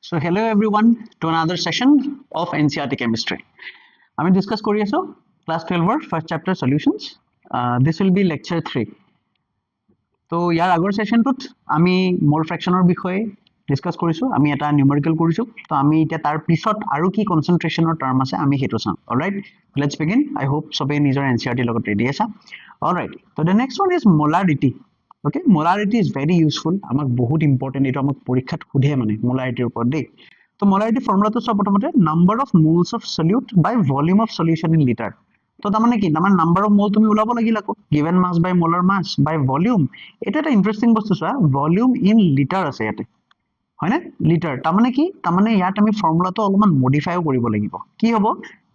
So hello everyone to another session of NCERT chemistry. আমি discuss কৰি আছো class 12 first chapter solutions. This will be lecture 3. তো ইয়াৰ আগৰ সেশনটোত আমি মোল ফ্ৰেকশনৰ বিষয়ে ডিসকাস কৰিছো আমি এটা নিউমেৰিকেল কৰিছো তো আমি এতিয়া তাৰ পিছত আৰু কি কনসেন্ট্ৰেশনৰ টাৰ্ম আছে আমি হেতু চাম alright let's begin I hope সবে নিজৰ এনসিআৰটি লগত ৰেডি আছা অলৰাইট তো the next one is molarity. Okay, molarity is very useful আমাক বহুত ইম্পৰ্টেন্ট এটা আমাক পৰীক্ষাত খুধে মানে molarity ওপৰত দেই তো molarity ফৰ্মুলাটো সব প্ৰথমতে number of moles of solute by volume of solution in liter তো তাৰমানে কি তাৰমানে নাম্বাৰ অফ মল তুমি ওলাব লাগিল আকৌ given mass by molar mass by volume এটা এটা ইন্টাৰেস্টিং বস্তু চোৱা ভলিউম ইন লিটাৰ আছে ইয়াতে হয়নে লিটাৰ তাৰমানে কি তাৰমানে ইয়াত আমি ফৰ্মুলাটো অলপমান মডিফাইও কৰিব লাগিব কি হ'ব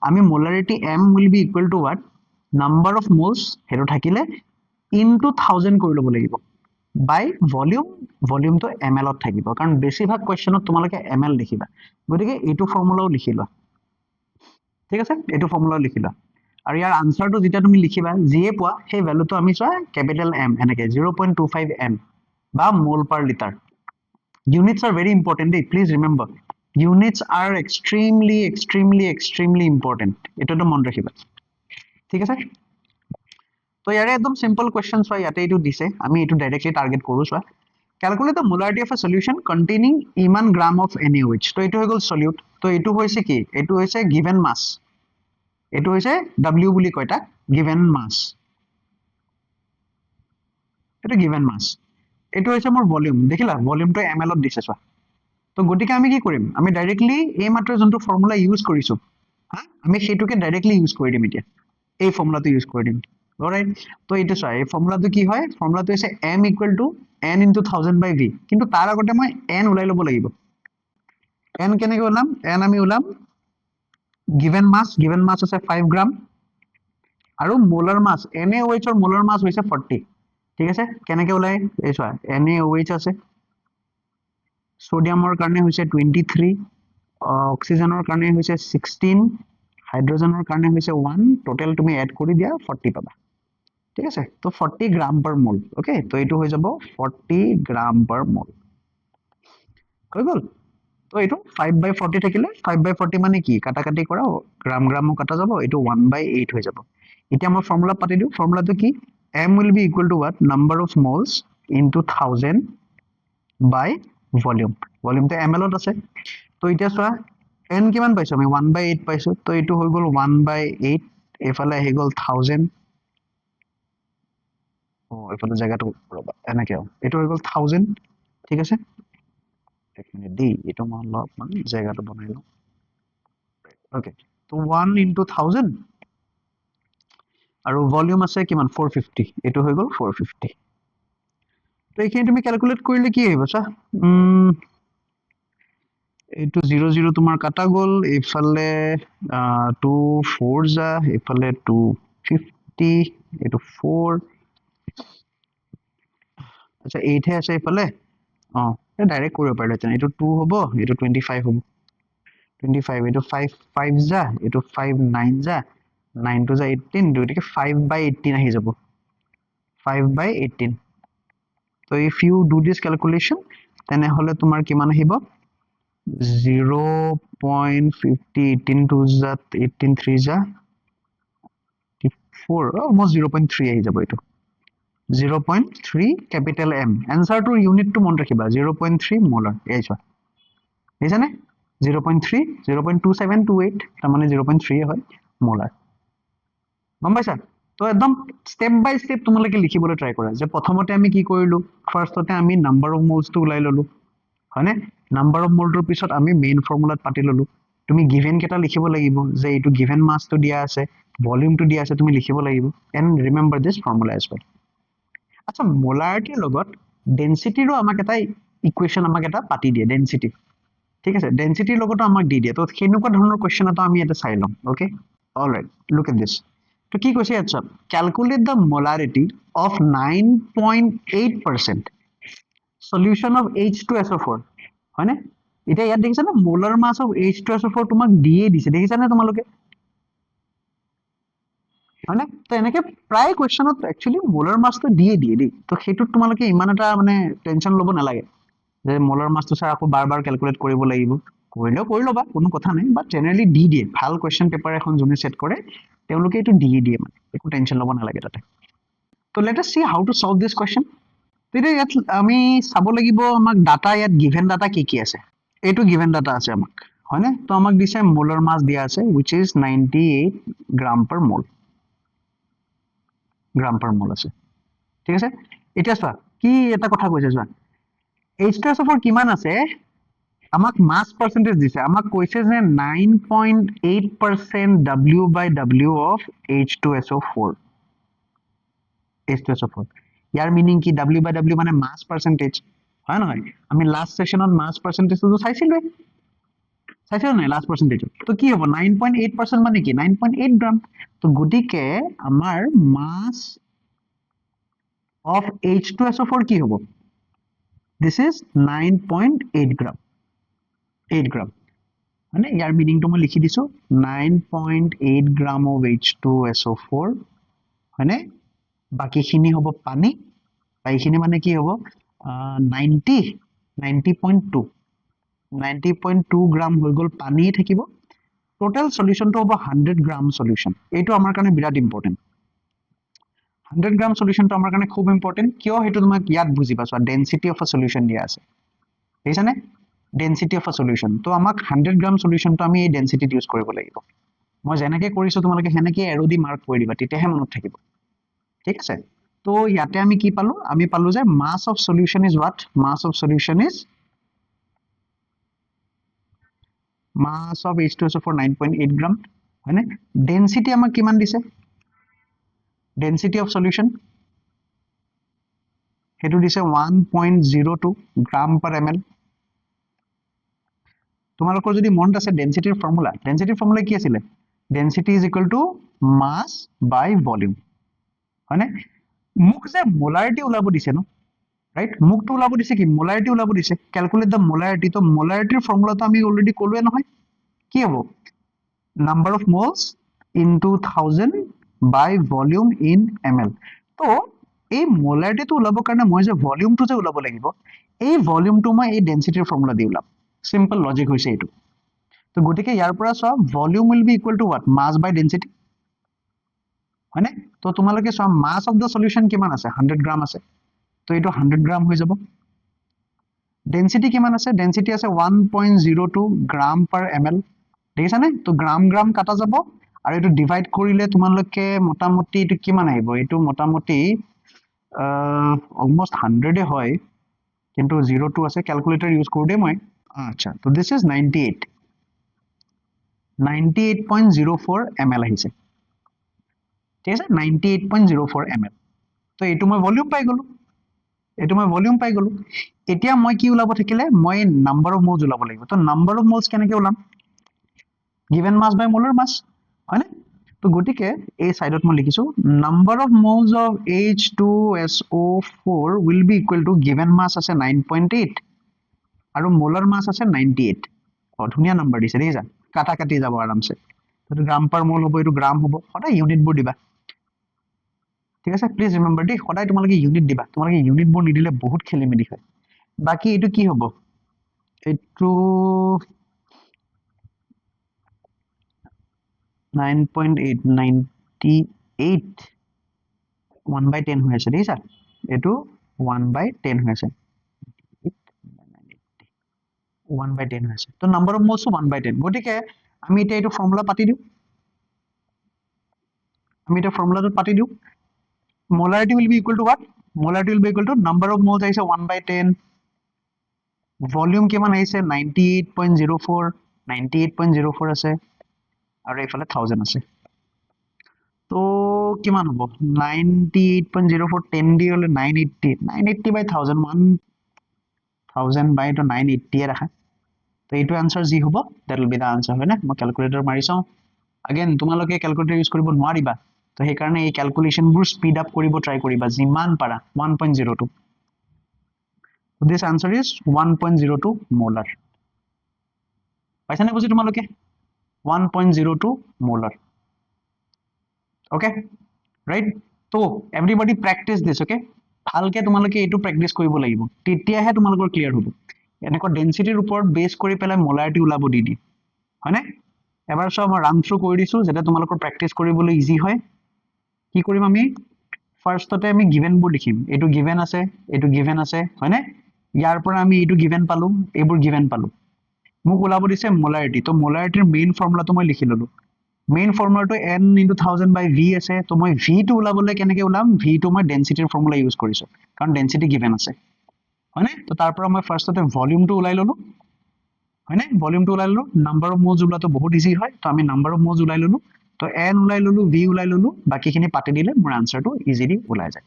আমি মোলাৰিটি m will be equal to what number of moles হেটো থাকিলে into 1000 কৰি ল'ব লাগিব বাই ভলিউমটো ml ত থাকিব কাৰণ বেছিভাগ কোৱেশ্চনত তোমালোকে ml লিখিবা গতিকে এইটো ফৰ্মুলাও লিখি লোৱা ঠিক আছে এইটো ফৰ্মুলাও লিখি লোৱা আৰু ইয়াৰ আনসাৰটো যেটা তুমি লিখিবা যিয়ে পোৱা সেই ভ্যালুটো আমি চোৱা ক্যাপিটাল M এনেকে 0.25 m বা মোল per litre units are very important please remember units are extremely important এটাটো মন ৰাখিবা ঠিক আছে তো ইয়াৰে একদম সিম্পল কোৱেশ্চন চোৱা ইয়াতে এইটো দিছে আমি এইটো ডাইৰেক্টলি টাৰ্গেট কৰো চোৱা calculate the molarity of a solution containing ইমান গ্রাম of NaOH তো এইটো হৈ গল সলিউট তো এইটো হৈছে কি এইটো হৈছে given mass এইটো হৈছে W বুলি কয় তাক given mass এইটো given mass এইটো হৈছে মোৰ ভলিউম দেখিলা ভলিউমটো ml ত দিছে চোৱা তো গতিকে আমি কি কৰিম আমি ডাইৰেক্টলি এই মাত্ৰ যোনটো ফৰ্মুলা ইউজ কৰিছো হা আমি সেইটোকে ডাইৰেক্টলি ইউজ কৰি দিম এতিয়া এই ফৰ্মুলাটো ইউজ কৰি দিম অলৰাইট তো এইটো চোৱা এই ফৰ্মুলাটো কি হয় ফৰ্মুলাটো হৈছে m equal to n into 1000 by v কিন্তু তাৰ আগতে মই n উলাই ল'ব লাগিব n কেনেকৈ ওলাম n আমি ওলাম given mass আছে 5 গ্রাম আৰু মোলাৰ মাস NaOH ৰ মোলাৰ মাস হৈছে 40 ঠিক আছে কেনেকৈ ওলাই এই চোৱা NaOH আছে সোডিয়ামৰ কাৰণে হৈছে 23 অক্সিজেনৰ কাৰণে হৈছে 16 হাইড্ৰোজেনৰ কাৰণে হৈছে 1 টোটাল তুমি এড কৰি দিয়া 40 পাবা ঠিক আছে তো 40 গ্রাম per mol ওকে তো এইটো হৈ যাব 40 গ্রাম per mol হৈ গল তো এইটো 5/40 থাকিলে 5/40 মানে কি কাটাকাটি কৰা গ্ৰামও কাটা যাব এইটো 1/8 হৈ যাব এতিয়া মই ফৰ্মুলা পাতি দিও ফৰ্মুলাটো কি m will be equal to what number of moles into 1000 by volume volume to ml ত আছে তো এতিয়া চোৱা n কিমান পাইছো আমি 1/8 পাইছো তো এইটো হৈ গল 1/8 এফালে আহি গল 1000 এফালে জায়গাটো ৰবা এনেকে এইটো হৈ গল 1000 ঠিক আছে এক মিনিট দি এইটো মই অলপমান জায়গাটো বনাই লওঁ ওকে তো 1 into 1000 আৰু ভলিউম আছে কিমান 450 এইটো হৈ গল 450 তো এইখিনি তুমি ক্যালকুলেট কৰিলে কি আহিব চা এইটো 00 তোমাৰ কাটা গল এফালে 2 4 যা এফালে 250 এইটো 4 আচ্ছা 8 হে আছে এফালে ডাইৰেক্ট কৰিব পাৰিলে তেনে এইটো 2 হ'ব এইটো 25 হ'ব 25 এইটো 5 যা এইটো 5 9 যা 9 to যা 18 দুইটাকে 5/18 আহি যাব 5/18 so if you do this calculation তেনে হলে তোমাৰ কিমান আহিব 0.50 18 to যা 18 3 যা 4 almost 0.3 আহি যাব এইটো 0.3 capital M answer to unit to মন ৰাখিবা 0.3 molar এই চোৱা বুজিছানে 0.3 0.2728 তাৰ মানে 0.3 হয় molar গম পাইছা তো একদম স্টেপ বাই স্টেপ তোমালোকে লিখিবলৈ ট্রাই কৰা যে প্ৰথমতে আমি কি কৰিলো ফাৰ্ষ্টতে আমি নাম্বাৰ অফ মোলস টো উলাই ললো হয়নে নাম্বাৰ অফ মোলটোৰ পিছত আমি মেইন ফৰ্মুলাত পাতি ললো তুমি গিভেন কেটা লিখিব লাগিব যে এইটো গিভেন মাস টো দিয়া আছে ভলিউম টো দিয়া আছে তুমি লিখিব লাগিব and remember this formula as well আচ্ছা মোলাৰিটিৰ লগত ডেন্সিটিৰো আমাক এটা ইকুৱেশন আমাক এটা পাতি দিয়ে ডেন্সিটি ঠিক আছে ডেন্সিটিৰ লগতো আমাক দি দিয়ে তো হেনেকুৱা ধৰণৰ কোৱেশ্চন এটা আমি এটা চাই লম okay alright look at this তো কি কৈছে আচ্ছা calculate the molarity of 9.8% solution of H2SO4 হয়নে এতিয়া ইয়াত দেখিছা না মোলাৰ মাস অফ H2SO4 তোমাক দিয়ে দিছে দেখিছা না তোমালোকে হয়নে তো এনেকে প্ৰায় কোৱেশ্চনত একচুয়ালি মোলাৰ মাসটো দিয়ে দি তো হেতুত তোমালোকে ইমান এটা মানে টেনশন লব নালাগে যে মোলাৰ মাছটো স্যাৰ আকৌ বাৰ ক্যালকুলেট কৰিব লাগিব কৰিলেও কৰি ল'বা কোনো কথা নাই বাট জেনাৰেলি দি দিয়ে ভাল কোৱেশ্চন পেপাৰ এখন যোনে সেট কৰে তেওঁলোকে এইটো দি দিয়ে মানে একো টেনচন ল'ব নালাগে তাতে তো let us C how to solve this question তেতিয়া ইয়াত আমি চাব লাগিব আমাক ডাটা ইয়াত গিভেন ডাটা কি আছে এইটো গিভেন ডাটা আছে আমাক হয়নে তো আমাক দিছে মোলাৰ মাছ দিয়া আছে which is 98 gram per mole আছে ঠিক আছে এতিয়া চোৱা কি এটা কথা কৈছে চোৱা H2SO4 কিমান আছে আমাক মাছ পার্সেন্টেজ দিছে আমাক কৈছে যে 9.8% W/W of H2SO4 year meaning কি W/W মানে মাছ পার্সেন্টেজ হয় নহয় আমি লাস্ট সেশনত মাছ পার্সেন্টেজটো চাইছিলো নাই লাস্ট পার্সেন্টেজ তো কি হ'ব 9.8% মানে কি 9.8 গ্রাম তো গতিকে আমাৰ মাছ of H2SO4 কি হ'ব this is 9.8 গ্রাম 8 গ্রাম মানে ইয়াৰ মিনিংটো মই লিখি দিছো 9.8 গ্রাম of H2SO4 হয়নে বাকিখিনি হ'ব পানী বাকিখিনি মানে কি হ'ব 90.2 গ্রাম হৈ গল পানী থাকিব টোটাল সলিউশনটো হ'ব 100 গ্রাম সলিউশন এইটো আমাৰ কাৰণে বিৰাট ইম্পৰ্টেন্ট 100 গ্ৰাম সলিউশনটো আমাৰ কাৰণে খুব ইম্পৰ্টেন্ট কিয় হেতু তোমাক ইয়াত বুজি পাছোৱা ডেন্সিটি অফ আ সলিউশন দিয়া আছে বুজিছানে ডেন্সিটি অফ আ সলিউশন তো আমাক 100 গ্রাম সলিউশনটো আমি এই ডেন্সিটিত ইউজ কৰিব লাগিব মই যেনেকৈ কৰিছো তোমালোকে হেনেকৈ এৰো দি মাৰ্ক কৰি দিবা তেতিয়াহে মনত থাকিব ঠিক আছে তো ইয়াতে আমি কি পালো আমি পালো যে mass of solution is what mass of solution is mass of H2SO4 9.8 gram হয়নে ডেন্সিটি আমাক কিমান দিছে ডেন্সিটি অফ সলিউশন হেতু দিছে 1.02 গ্রাম per ml তোমালোকৰ যদি মনত আছে ডেন্সিটিৰ ফৰ্মুলা কি আছিল density is equal to mass by volume হয়নে মোক যে মোলাৰিটি ওলাব দিছে ন ৰাইট মুকটো ওলাব দিছে কি মোলাৰিটি ওলাব দিছে ক্যালকুলেট দা মোলাৰিটি তো মোলাৰিটিৰ ফৰ্মুলাটো আমি অলৰেডি ক'লোৱে নহয় কি হ'ব number of moles into 1000 by volume in ml তো এই মোলাৰিটিটো ওলাবৰ কাৰণে মই যে ভলিউমটো যে ওলাব লাগিব এই ভলিউমটো মই এই ডেন্সিটিৰ ফৰ্মুলা দি ওলাম সিম্পল লজিক হৈছে এইটো তো গতিকে ইয়াৰ পৰা চোৱা volume will be equal to what mass by density হয়নে তো তোমালোকে চোৱা মাস অফ দা সলিউশন কিমান আছে 100 গ্রাম আছে তো এইটো 100 গ্রাম হৈ যাব ডেন্সিটি কিমান আছে ডেন্সিটি আছে 1.02 গ্রাম per ml দেখিছানে তো গ্রাম কাটা যাব আৰু এইটো ডিভাইড কৰিলে তোমালোকে মোটামুটি এইটো কিমান আহিব এইটো মোটামুটি অলমোস্ট 100 এ হয় কিন্তু 02 আছে ক্যালকুলেটৰ ইউজ কৰো দে মই আচ্ছা তো দিস ইজ 98.04 ml আহিছে ঠিক আছে 98.04 ml তো এইটো মই ভলিউম পাই গলো এতিয়া মই কি ওলাব থাকিলে মই নাম্বার অফ মোলস ওলাব লাগিব তো নাম্বার অফ মোলস কেনেকৈ ওলাম গিভেন মাস বাই মোলাৰ মাস হয়নে তো গতিকে এই সাইডত মই লিখিছো number of moles of H2SO4 will be equal to given mass আছে 9.8 আৰু মোলাৰ মাস আছে 98 ধুনিয়া নাম্বাৰ দিছে দেখিছা কাটি যাব আৰামছে তো গ্ৰাম per mole হ'ব এইটো গ্ৰাম হ'ব সদায় ইউনিট বোৰ দিবা ঠিক আছে প্লিজ ৰিমেম্বাৰ দেই সদায় তোমালোকে ইউনিট দিবা তোমালোকে ইউনিট বোৰ নিদিলে বহুত খেলিমেলি হয় বাকি এইটো কি হ'ব এইটো 9.8 98 1/10 হৈ আছে দেখিছা এইটো 1/10 হৈ আছে 1/10 হৈ আছে তো নাম্বার অফ মোলস 1/10 গতিকে আমি এটা এইটো ফৰ্মুলা পাতি দিও molarity will be equal to what molarity will be equal to number of moles আহিছে 1/10 volume কিমান আহিছে 98.04 আছে আৰু এইফালে 1000 আছে তো কিমান হ'ব 98.04 10 দি হলে 980 by 1000 1000 by to 980 এ ৰাখা তো এইটো আনসাৰ জি হ'ব that will be the answer হয় না মই ক্যালকুলেটৰ মাৰি চাও again তোমালোকে ক্যালকুলেটৰ ইউজ কৰিব নোৱাৰিবা তো সেই কাৰণে এই ক্যালকুলেশন বোৰ স্পিড আপ কৰিব ট্ৰাই কৰিবা যিমান পাৰা 1.02 so this answer is 1.02 molar পাইছানে বুজি তোমালোকে 1.02 molar okay right so everybody practice this okay ভালকে তোমালোকে এইটো প্ৰেক্টিস কৰিব লাগিব তেতিয়াহে তোমালোকৰ ক্লিয়াৰ হ'ব এনেকুৱা ডেন্সিটিৰ ওপৰত বেছ কৰি পেলাই মলাৰিটি ওলাব দি দিয়ে হয়নে এবাৰ চাও মই ৰান থ্ৰু কৰি দিছো যাতে তোমালোকৰ প্ৰেক্টিছ কৰিবলৈ ইজি হয় কি কৰিম আমি ফাৰ্ষ্টতে আমি গিভেনবোৰ লিখিম এইটো গিভেন আছে হয়নে ইয়াৰ পৰা আমি এইটো গিভেন পালো এইবোৰ গিভেন পালো মোক ওলাব দিছে মোলাৰিটি তো মোলাৰিটিৰ মেইন ফৰ্মুলাটো মই লিখি ললো মেইন ফৰ্মুলাটো n * 1000 / v আছে তো মই v টো ওলাবলৈ কেনেকৈ ওলাম v টো মই ডেন্সিটিৰ ফৰ্মুলা ইউজ কৰিছো কাৰণ ডেন্সিটি গিভেন আছে হয়নে তো তাৰ পৰা মই ফাৰ্ষ্টতে ভলিউমটো ওলাই ললো হয়নে ভলিউমটো ওলাই ললো নাম্বাৰ অফ মোলছ ওলাটো বহুত ইজি হয় তো আমি নাম্বাৰ অফ মোলছ ওলাই ললো তো n ওলাই ললো v ওলাই ললো বাকিখিনি পাতি দিলে মোৰ আনসাৰটো ইজিলি ওলাই যায়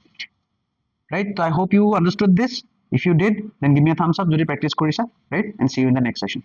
right so I hope you understood this if you did then give me a thumbs up যদি প্ৰেক্টিছ কৰিছা right and see you in the next session